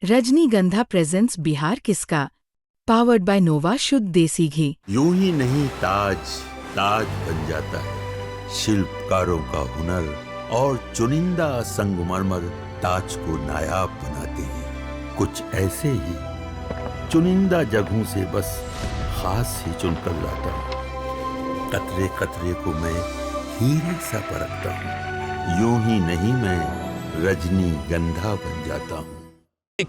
रजनीगंधा प्रेजेंट्स बिहार किसका, powered by नोवा शुद्ध देसी घी। यूं ही नहीं ताज ताज बन जाता है, शिल्पकारों का हुनर और चुनिंदा संगमरमर ताज को नायाब बनाते हैं। कुछ ऐसे ही चुनिंदा जगहों से बस खास ही चुनकर लाता हूँ। कतरे कतरे को मैं हीरे सा परखता हूँ। यूं ही नहीं मैं रजनीगंधा बन जाता हूँ।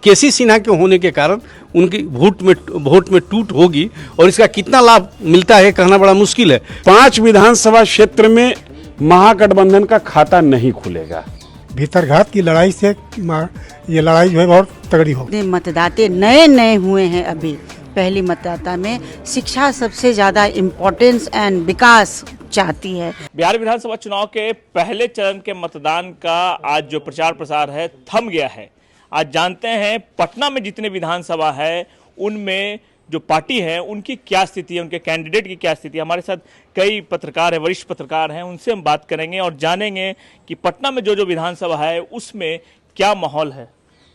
केसी सिन्हा के होने के कारण उनकी वोट में टूट होगी और इसका कितना लाभ मिलता है कहना बड़ा मुश्किल है। 5 विधानसभा क्षेत्र में महागठबंधन का खाता नहीं खुलेगा। भीतरघात की लड़ाई से ये लड़ाई जो है बहुत तगड़ी होगी। मतदाता नए हुए हैं। अभी पहली मतदाता में शिक्षा सबसे ज्यादा इम्पोर्टेंस एंड विकास चाहती है। बिहार विधानसभा चुनाव के पहले चरण के मतदान का आज जो प्रचार प्रसार है थम गया है। आज जानते हैं पटना में जितने विधानसभा है उनमें जो पार्टी है उनकी क्या स्थिति है, उनके कैंडिडेट की क्या स्थिति है। हमारे साथ कई पत्रकार हैं, वरिष्ठ पत्रकार हैं, उनसे हम बात करेंगे और जानेंगे कि पटना में जो विधानसभा है उसमें क्या माहौल है।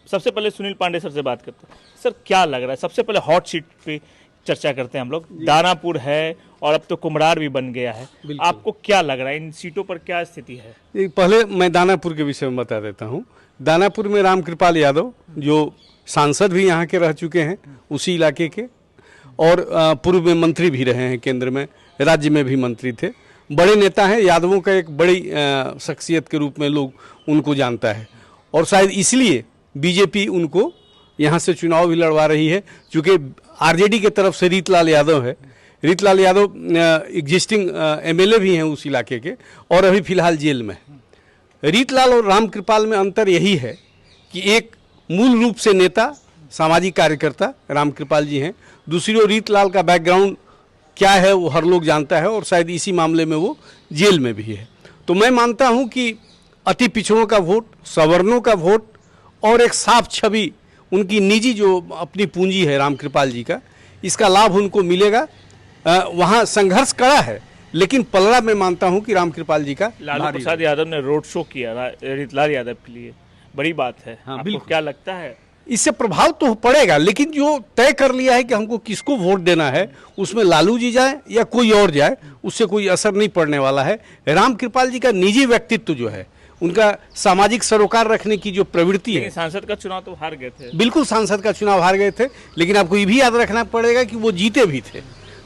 सबसे पहले सुनील पांडे सर से बात करते हैं। सर क्या लग रहा है, सबसे पहले हॉट सीट पे चर्चा करते हैं हम लोग। दानापुर है और अब तो कुम्हरार भी बन गया है। आपको क्या लग रहा है, इन सीटों पर क्या स्थिति है? पहले मैं दानापुर के विषय में बता देता हूँ। दानापुर में रामकृपाल यादव जो सांसद भी यहाँ के रह चुके हैं उसी इलाके के, और पूर्व में मंत्री भी रहे हैं, केंद्र में राज्य में भी मंत्री थे, बड़े नेता हैं। यादवों का एक बड़ी शख्सियत के रूप में लोग उनको जानता है और शायद इसलिए बीजेपी उनको यहाँ से चुनाव भी लड़वा रही है। चूँकि आरजेडी के तरफ से रीतलाल यादव है, रीतलाल यादव एग्जिस्टिंग एमएलए भी हैं उस इलाके के और अभी फिलहाल जेल में है। रीतलाल और रामकृपाल में अंतर यही है कि एक मूल रूप से नेता, सामाजिक कार्यकर्ता रामकृपाल जी हैं, दूसरी ओर रीतलाल का बैकग्राउंड क्या है वो हर लोग जानता है और शायद इसी मामले में वो जेल में भी है। तो मैं मानता हूं कि अति पिछड़ों का वोट, सवर्णों का वोट और एक साफ छवि, उनकी निजी जो अपनी पूंजी है रामकृपाल जी का, इसका लाभ उनको मिलेगा। वहाँ संघर्ष कड़ा है लेकिन पलड़ा मैं मानता हूं कि रामकृपाल जी का। लालू प्रसाद यादव ने रोड शो किया रीतलाल यादव के लिए, बड़ी बात है। आपको क्या लगता है इससे प्रभाव तो पड़ेगा, लेकिन जो तय कर लिया है कि हमको किसको वोट देना है उसमें लालू जी जाए या कोई और जाए उससे कोई असर नहीं पड़ने वाला है। रामकृपाल जी का निजी व्यक्तित्व जो है, उनका सामाजिक सरोकार रखने की जो प्रवृत्ति है। सांसद का चुनाव तो हार गए थे। बिल्कुल सांसद का चुनाव हार गए थे, लेकिन आपको ये भी याद रखना पड़ेगा कि वो जीते भी थे।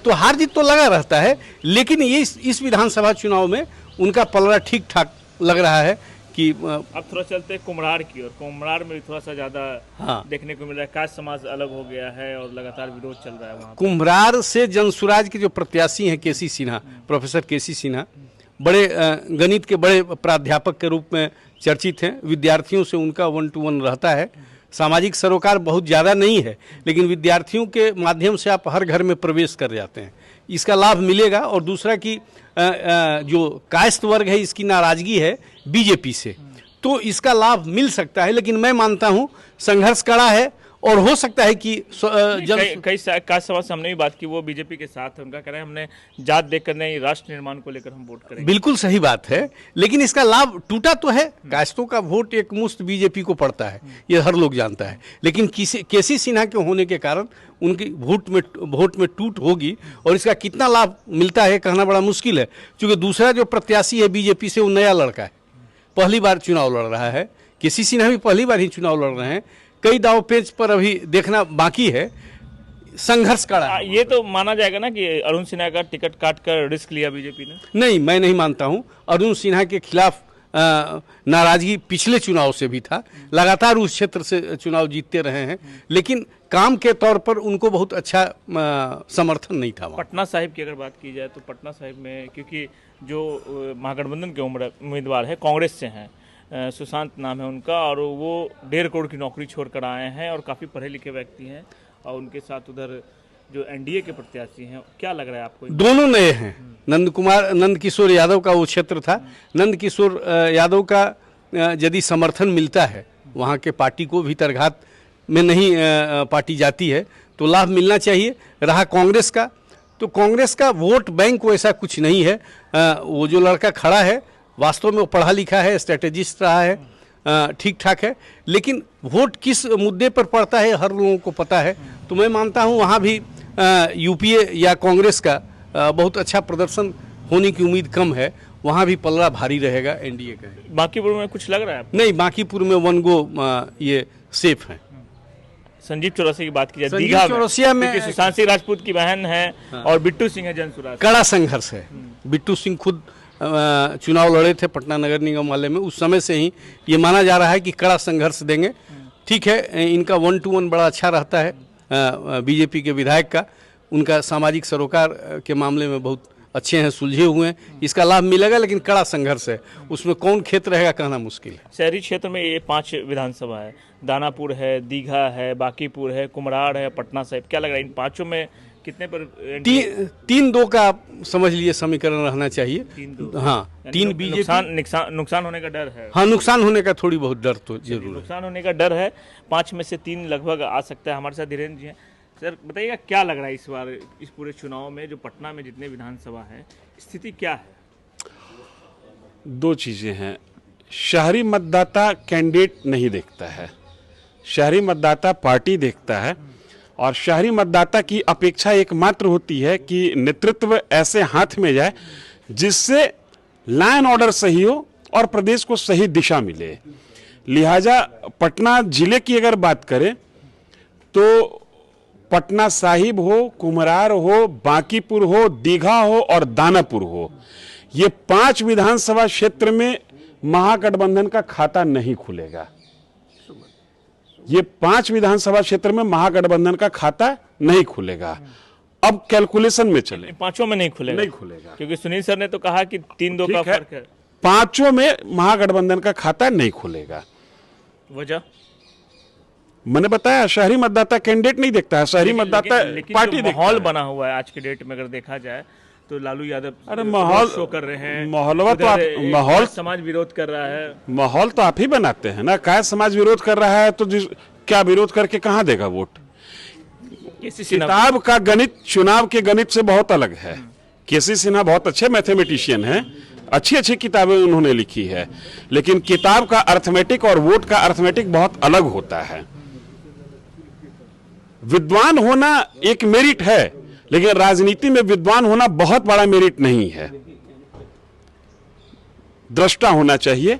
तो हार जीत तो लगा रहता है, लेकिन ये इस विधानसभा चुनाव में उनका पलड़ा ठीक ठाक लग रहा है कि अब थोड़ा चलते हैं कुम्हरार की ओर। कुम्हरार में थोड़ा सा ज्यादा देखने को मिल रहा है। कास्ट समाज अलग हो गया है और लगातार विरोध चल रहा है वहाँ। कुम्हरार से जनसुराज के जो प्रत्याशी हैं केसी सिन्हा, प्रोफेसर केसी सिन्हा, बड़े गणित के बड़े प्राध्यापक के रूप में चर्चित हैं। विद्यार्थियों से उनका 1-to-1 रहता है। सामाजिक सरोकार बहुत ज़्यादा नहीं है, लेकिन विद्यार्थियों के माध्यम से आप हर घर में प्रवेश कर जाते हैं, इसका लाभ मिलेगा। और दूसरा कि जो कायस्थ वर्ग है इसकी नाराज़गी है बीजेपी से, तो इसका लाभ मिल सकता है। लेकिन मैं मानता हूं संघर्ष कड़ा है और हो सकता है कि कई कास्ट समाज से हमने भी बात की, वो बीजेपी के साथ है। उनका कह रहे हैं हमने जात देखकर नहीं, राष्ट्र निर्माण को लेकर हम वोट करेंगे। बिल्कुल सही बात है, लेकिन इसका लाभ टूटा तो है। कास्टों का वोट एक मुश्त बीजेपी को पड़ता है, ये हर लोग जानता है। लेकिन केसी सिन्हा के होने के कारण उनकी वोट में टूट होगी और इसका कितना लाभ मिलता है कहना बड़ा मुश्किल है। क्योंकि दूसरा जो प्रत्याशी है बीजेपी से, वो नया लड़का है, पहली बार चुनाव लड़ रहा है। केसी सिन्हा भी पहली बार ही चुनाव लड़ रहे हैं। कई दाव पेच पर अभी देखना बाकी है, संघर्ष कड़ा। ये तो माना जाएगा ना कि अरुण सिन्हा का टिकट काट कर रिस्क लिया बीजेपी ने। नहीं, मैं नहीं मानता हूं। अरुण सिन्हा के खिलाफ नाराजगी पिछले चुनाव से भी था, लगातार उस क्षेत्र से चुनाव जीतते रहे हैं, लेकिन काम के तौर पर उनको बहुत अच्छा समर्थन नहीं था। पटना साहिब की अगर बात की जाए तो पटना साहिब में, क्योंकि जो महागठबंधन के उम्मीदवार है कांग्रेस से हैं, सुशांत नाम है उनका, और वो 1.5 करोड़ की नौकरी छोड़कर आए हैं और काफ़ी पढ़े लिखे व्यक्ति हैं। और उनके साथ उधर जो एनडीए के प्रत्याशी हैं, क्या लग रहा है आपको? दोनों नए हैं। नंद किशोर यादव का वो क्षेत्र था। नंद किशोर यादव का यदि समर्थन मिलता है, वहाँ के पार्टी को भीतरघात में नहीं पार्टी जाती है, तो लाभ मिलना चाहिए। रहा कांग्रेस का, तो कांग्रेस का वोट बैंक वैसा कुछ नहीं है। वो जो लड़का खड़ा है वास्तव में वो पढ़ा लिखा है, स्ट्रेटेजिस्ट रहा है, ठीक ठाक है, लेकिन वोट किस मुद्दे पर पड़ता है हर लोगों को पता है। तो मैं मानता हूँ वहाँ भी यूपीए या कांग्रेस का बहुत अच्छा प्रदर्शन होने की उम्मीद कम है, वहाँ भी पलड़ा भारी रहेगा एनडीए का। बांकीपुर में कुछ लग रहा है आपको? नहीं, बांकीपुर में वन गो ये सेफ है। संजीव चौरसिया की बात की जाए संजीव दीघा चौरसिया में क्योंकि सुशांत सिंह राजपूत की बहन है और बिट्टू सिंह है जनसुराज। कड़ा संघर्ष है। बिट्टू सिंह खुद चुनाव लड़े थे पटना नगर निगम वाले में, उस समय से ही ये माना जा रहा है कि कड़ा संघर्ष देंगे। ठीक है, इनका 1-to-1 बड़ा अच्छा रहता है बीजेपी के विधायक का, उनका सामाजिक सरोकार के मामले में बहुत अच्छे हैं, सुलझे हुए हैं, इसका लाभ मिलेगा, लेकिन कड़ा संघर्ष है, उसमें कौन खेत रहेगा कहना मुश्किल है। शहरी क्षेत्र में ये 5 विधानसभा है, दानापुर है, दीघा है, बांकीपुर है, कुम्हरार है, पटना साहिब। क्या लग रहा है इन पांचों में कितने पर 3-2 का समझ लिए समीकरण रहना चाहिए। 3-2 हाँ, 3 बीजेपी। नुकसान होने का डर है। हाँ, नुकसान होने का थोड़ी बहुत डर तो जरूर है। नुकसान होने का डर है। 5 में से 3 लगभग आ सकता है। हमारे साथ धीरेन्द्र जी हैं। सर बताइएगा क्या लग रहा है इस बार इस पूरे चुनाव में जो पटना में जितने विधानसभा है स्थिति क्या है? 2 चीजें हैं। शहरी मतदाता कैंडिडेट नहीं देखता है, शहरी मतदाता पार्टी देखता है, और शहरी मतदाता की अपेक्षा एकमात्र होती है कि नेतृत्व ऐसे हाथ में जाए जिससे लॉ एंड ऑर्डर सही हो और प्रदेश को सही दिशा मिले। लिहाजा पटना जिले की अगर बात करें तो पटना साहिब हो, कुम्हरार हो, बांकीपुर हो, दीघा हो और दानापुर हो, ये 5 विधानसभा क्षेत्र में महागठबंधन का खाता नहीं खुलेगा। ये 5 विधानसभा क्षेत्र में महागठबंधन का खाता नहीं खुलेगा। अब कैलकुलेशन में चले, पांचों में नहीं खुलेगा। नहीं खुलेगा, क्योंकि सुनील सर ने तो कहा कि 3-2 का फर्क है। 5 में महागठबंधन का खाता नहीं खुलेगा। वजह मैंने बताया, शहरी मतदाता कैंडिडेट नहीं देखता है, शहरी मतदाता पार्टी देखता है। माहौल बना हुआ है आज के डेट में अगर देखा जाए तो लालू यादव अरे माहौल शो कर रहे हैं, माहौल तो आप माहौल समाज विरोध कर रहा है। माहौल तो आप ही बनाते हैं ना। क्या समाज विरोध कर रहा है तो क्या विरोध करके कहां देगा वोट? किताब का गणित चुनाव के गणित से बहुत अलग है। केसी सिन्हा बहुत अच्छे मैथमेटिशियन हैं, अच्छी अच्छी किताबें उन्होंने लिखी है, लेकिन किताब का अर्थमेटिक और वोट का अर्थमेटिक बहुत अलग होता है। विद्वान होना एक मेरिट है, लेकिन राजनीति में विद्वान होना बहुत बड़ा मेरिट नहीं है। दृष्टा होना चाहिए।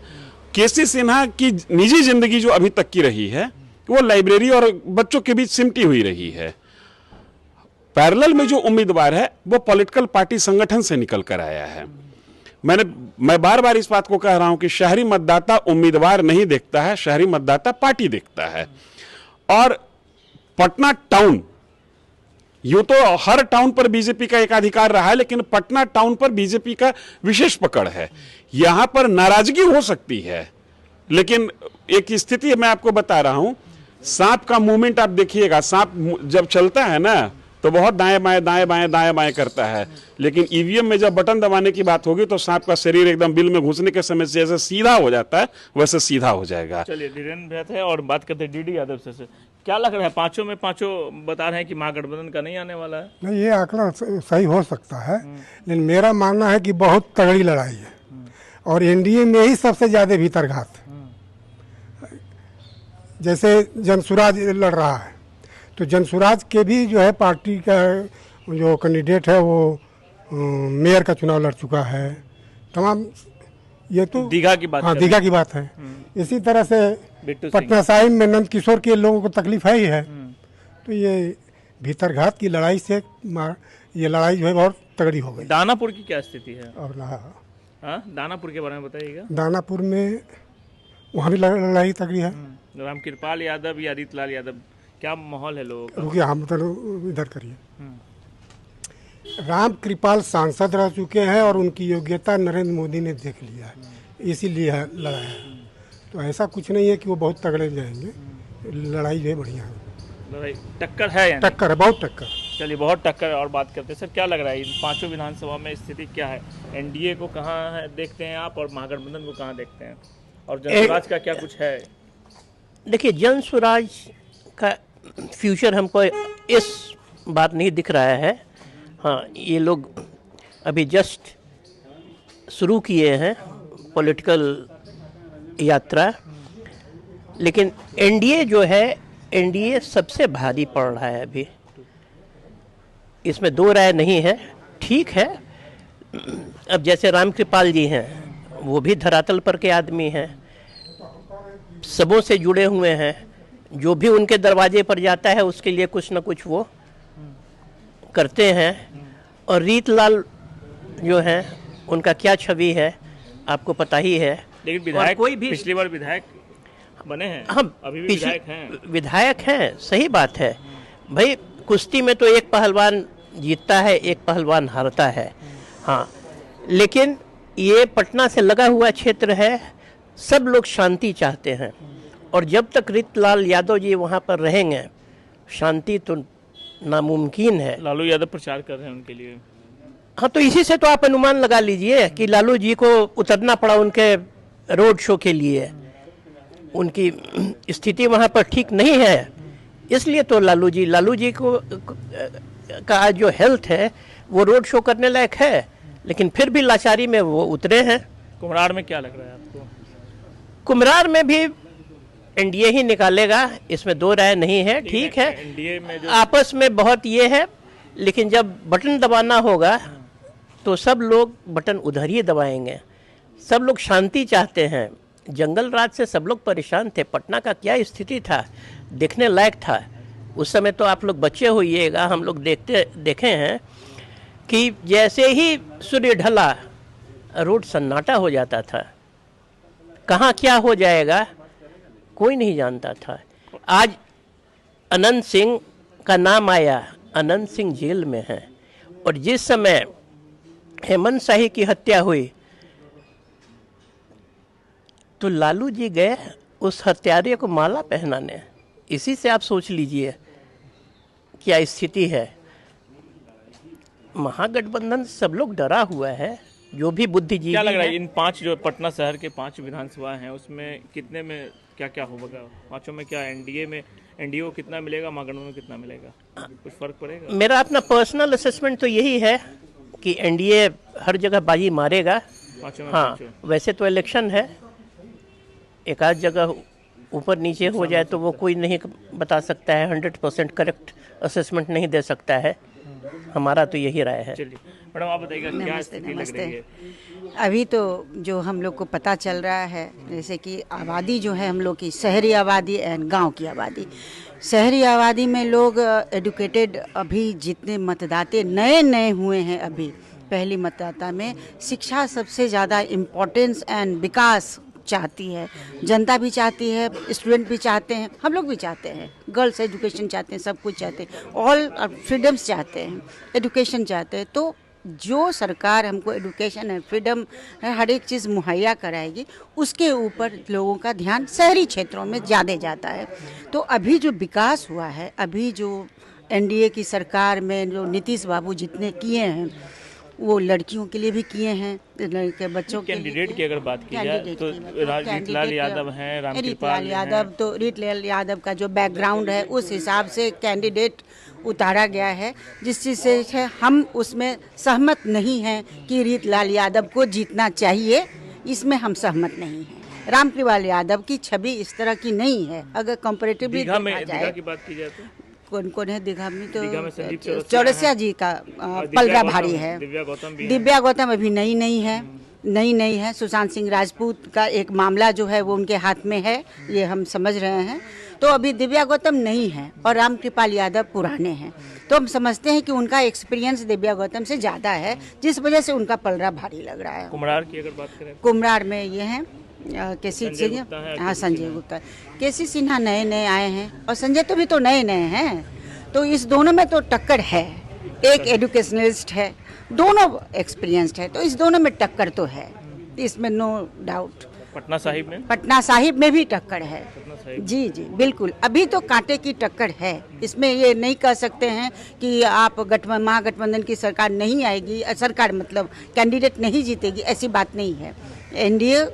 केसी सिन्हा की निजी जिंदगी जो अभी तक की रही है वो लाइब्रेरी और बच्चों के बीच सिमटी हुई रही है। पैरेलल में जो उम्मीदवार है वो पॉलिटिकल पार्टी संगठन से निकल कर आया है। मैं बार बार इस बात को कह रहा हूं कि शहरी मतदाता उम्मीदवार नहीं देखता है, शहरी मतदाता पार्टी देखता है। और पटना टाउन, यूं तो हर टाउन पर बीजेपी का एकाधिकार रहा है, लेकिन पटना टाउन पर बीजेपी का विशेष पकड़ है। यहां पर नाराजगी हो सकती है, लेकिन एक स्थिति मैं आपको बता रहा हूं, सांप का मूवमेंट आप देखिएगा। सांप जब चलता है ना तो बहुत दाएं बाएं दाएं बाएं दाएं बाएं करता है, लेकिन ईवीएम में जब बटन दबाने की बात होगी तो सांप का शरीर एकदम बिल में घुसने के समय से जैसे सीधा हो जाता है वैसे सीधा हो जाएगा। चलिए धीरेन्द्र भैया थे और बात करते हैं डीडी यादव से। क्या लग रहा है 5 में 5 बता रहे हैं कि महागठबंधन का नहीं आने वाला है? नहीं, ये आंकड़ा सही हो सकता है, लेकिन मेरा मानना है कि बहुत तगड़ी लड़ाई है और एनडीए में ही सबसे ज्यादा भीतरघात। जैसे जनसुराज लड़ रहा है तो जनसुराज के भी जो है पार्टी का जो कैंडिडेट है वो मेयर का चुनाव लड़ चुका है। तमाम ये तो दीघा की बात, हाँ दीघा की बात है। इसी तरह से पटना साहिब में नंद किशोर के लोगों को तकलीफ है ही है। तो ये भीतरघात की लड़ाई से ये लड़ाई जो है बहुत तगड़ी हो गई। दानापुर की क्या स्थिति है? और दानापुर के बारे में बताइएगा। दानापुर में वहाँ भी लड़ाई तगड़ी है। रामकृपाल यादव या रीतलाल यादव, क्या माहौल है लोगों का? रुकिए, हम इधर करिए। राम कृपाल सांसद रह चुके हैं और उनकी योग्यता नरेंद्र मोदी ने देख लिया है, इसीलिए लड़ा है। तो ऐसा कुछ नहीं है कि वो बहुत तगड़े जाएंगे। लड़ाई जो है बढ़िया है, टक्कर है यानी? टक्कर है, बहुत टक्कर। चलिए बहुत टक्कर है। और बात करते हैं सर, क्या लग रहा है इन 5 विधानसभा में स्थिति क्या है? एनडीए को कहाँ है देखते हैं आप और महागठबंधन को कहाँ देखते हैं, और जनसुराज का क्या कुछ है? देखिए, जनसुराज का फ्यूचर हमको इस बात नहीं दिख रहा है। हाँ, ये लोग अभी जस्ट शुरू किए हैं पॉलिटिकल यात्रा लेकिन एनडीए जो है, एनडीए सबसे भारी पड़ रहा है अभी, इसमें दो राय नहीं है। ठीक है, अब जैसे रामकृपाल जी हैं, वो भी धरातल पर के आदमी हैं, सबों से जुड़े हुए हैं, जो भी उनके दरवाजे पर जाता है उसके लिए कुछ ना कुछ वो करते हैं। और रीतलाल जो हैं, उनका क्या छवि है आपको पता ही है। लेकिन विधायक कोई भी पिछली बार विधायक बने हैं, हम अभी भी पिछले- विधायक हैं। विधायक हैं, सही बात है भाई। कुश्ती में तो एक पहलवान जीतता है, एक पहलवान हारता है। हाँ, लेकिन ये पटना से लगा हुआ क्षेत्र है, सब लोग शांति चाहते हैं, और जब तक रीतलाल यादव जी वहाँ पर रहेंगे, शांति तो नामुमकिन है। लालू यादव प्रचार कर रहे हैं उनके लिए। हाँ, तो इसी से तो आप अनुमान लगा लीजिए कि लालू जी को उतरना पड़ा उनके रोड शो के लिए। उनकी स्थिति वहाँ पर ठीक नहीं है, इसलिए तो लालू जी को का जो हेल्थ है वो रोड शो करने लायक है, लेकिन फिर भी लाचारी में वो उतरे हैं। कुम्हरार में क्या लग रहा है आपको? कुम्हरार में भी एनडीए ही निकालेगा, इसमें दो राय नहीं है। ठीक है, एनडीए में जो आपस में बहुत ये है, लेकिन जब बटन दबाना होगा तो सब लोग बटन उधर ही दबाएंगे। सब लोग शांति चाहते हैं। जंगल राज से सब लोग परेशान थे। पटना का क्या स्थिति था, देखने लायक था। उस समय तो आप लोग बच्चे होइएगा, हम लोग देखे हैं कि जैसे ही सूर्य ढला रोड सन्नाटा हो जाता था। कहाँ क्या हो जाएगा कोई नहीं जानता था। आज अनंत सिंह का नाम आया, अनंत सिंह जेल में हैं, और जिस समय हेमंत शाही की हत्या हुई तो लालू जी गए उस हत्यारे को माला पहनाने। इसी से आप सोच लीजिए क्या स्थिति है। महागठबंधन सब लोग डरा हुआ है, जो भी बुद्धिजीवी क्या लग रहा है हैं। इन 5 जो पटना शहर के 5 विधानसभा हैं उसमें कितने में क्या क्या होगा? 5 में क्या एनडीए को कितना मिलेगा, महागठबंधन को कितना मिलेगा? कुछ फर्क पड़ेगा? मेरा अपना पर्सनल असेसमेंट तो यही है कि एनडीए हर जगह बाजी मारेगा। 5 में हाँ, 5? वैसे तो इलेक्शन है, एक आध जगह ऊपर नीचे हो जाए तो वो कोई नहीं बता सकता है, 100% करेक्ट असेसमेंट नहीं दे सकता है। हमारा तो यही राय है। चलिए मैडम, आप बताइएगा क्या नमस्ते, स्थिति लग रही है? अभी तो जो हम लोग को पता चल रहा है, जैसे कि आबादी जो है हम लोग की, शहरी आबादी एंड गांव की आबादी। शहरी आबादी में लोग एडुकेटेड, अभी जितने मतदाते नए हुए हैं, अभी पहली मतदाता में शिक्षा सबसे ज़्यादा इम्पोर्टेंस एंड विकास चाहती है। जनता भी चाहती है, स्टूडेंट भी चाहते हैं, हम लोग भी चाहते हैं, गर्ल्स एजुकेशन चाहते हैं, सब कुछ चाहते हैं, ऑल फ्रीडम्स चाहते हैं, एजुकेशन चाहते हैं। तो जो सरकार हमको एजुकेशन है, फ्रीडम है, हर एक चीज़ मुहैया कराएगी, उसके ऊपर लोगों का ध्यान शहरी क्षेत्रों में ज़्यादा जाता है। तो अभी जो विकास हुआ है, अभी जो एनडीए की सरकार में जो नीतीश बाबू जितने किए हैं, वो लड़कियों के लिए भी किए हैं, लड़के बच्चों के लिए। कैंडिडेट की अगर बात की जाए तो रीतलाल यादव हैं, रामकृपाल रीतलाल यादव, तो रीतलाल यादव का जो बैकग्राउंड है उस हिसाब से कैंडिडेट उतारा गया है, जिस चीज़ से हम उसमें सहमत नहीं हैं कि रीतलाल यादव को जीतना चाहिए, इसमें हम सहमत नहीं हैं। रामकृपाल यादव की छवि इस तरह की नहीं है। अगर कंपैरेटिवली दीघा देखा में जाए, की बात की जाए तो कौन कौन है दीघा में, तो दीघा में संदीप चौरसिया जी का पलड़ा भारी है। दिव्या गौतम भी हैं। दिव्या गौतम अभी नई है। सुशांत सिंह राजपूत का एक मामला जो है वो उनके हाथ में है, ये हम समझ रहे हैं। तो अभी दिव्या गौतम नहीं है और रामकृपाल यादव पुराने हैं, तो हम समझते हैं कि उनका एक्सपीरियंस दिव्या गौतम से ज़्यादा है, जिस वजह से उनका पलड़ा भारी लग रहा है। कुम्हरार की अगर बात करें, कुम्हरार में ये हैं केसी संजय सिंह, गुप्ता है, हाँ संजय गुप्ता। केसी सिन्हा नए आए हैं और संजय तो भी तो नए हैं, तो इस दोनों में तो टक्कर है। एक एजुकेशनलिस्ट है, दोनों एक्सपीरियंस्ड है, तो इस दोनों में टक्कर तो है, इसमें नो डाउट। पटना साहिब में भी टक्कर है। जी बिल्कुल, अभी तो कांटे की टक्कर है। इसमें ये नहीं कह सकते हैं कि आप महागठबंधन की सरकार नहीं आएगी, सरकार मतलब कैंडिडेट नहीं जीतेगी, ऐसी बात नहीं है। एनडीए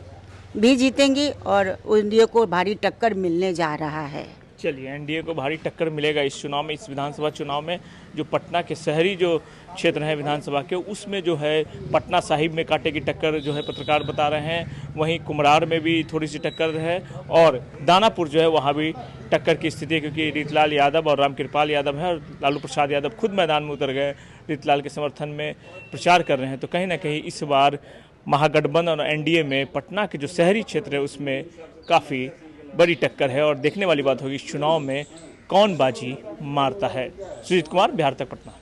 भी जीतेंगी और एनडीए को भारी टक्कर मिलने जा रहा है। चलिए, एनडीए को भारी टक्कर मिलेगा इस चुनाव में, इस विधानसभा चुनाव में। जो पटना के शहरी जो क्षेत्र हैं विधानसभा के, उसमें जो है पटना साहिब में कांटे की टक्कर जो है पत्रकार बता रहे हैं। वहीं कुम्हरार में भी थोड़ी सी टक्कर है और दानापुर जो है वहाँ भी टक्कर की स्थिति है, क्योंकि रीतलाल यादव और रामकृपाल यादव है और लालू प्रसाद यादव खुद मैदान में उतर गए, रीतलाल के समर्थन में प्रचार कर रहे हैं। तो कहीं ना कहीं इस बार महागठबंधन और एनडीए में पटना के जो शहरी क्षेत्र है उसमें काफ़ी बड़ी टक्कर है और देखने वाली बात होगी इस चुनाव में कौन बाजी मारता है। सुजीत कुमार, बिहार तक, पटना।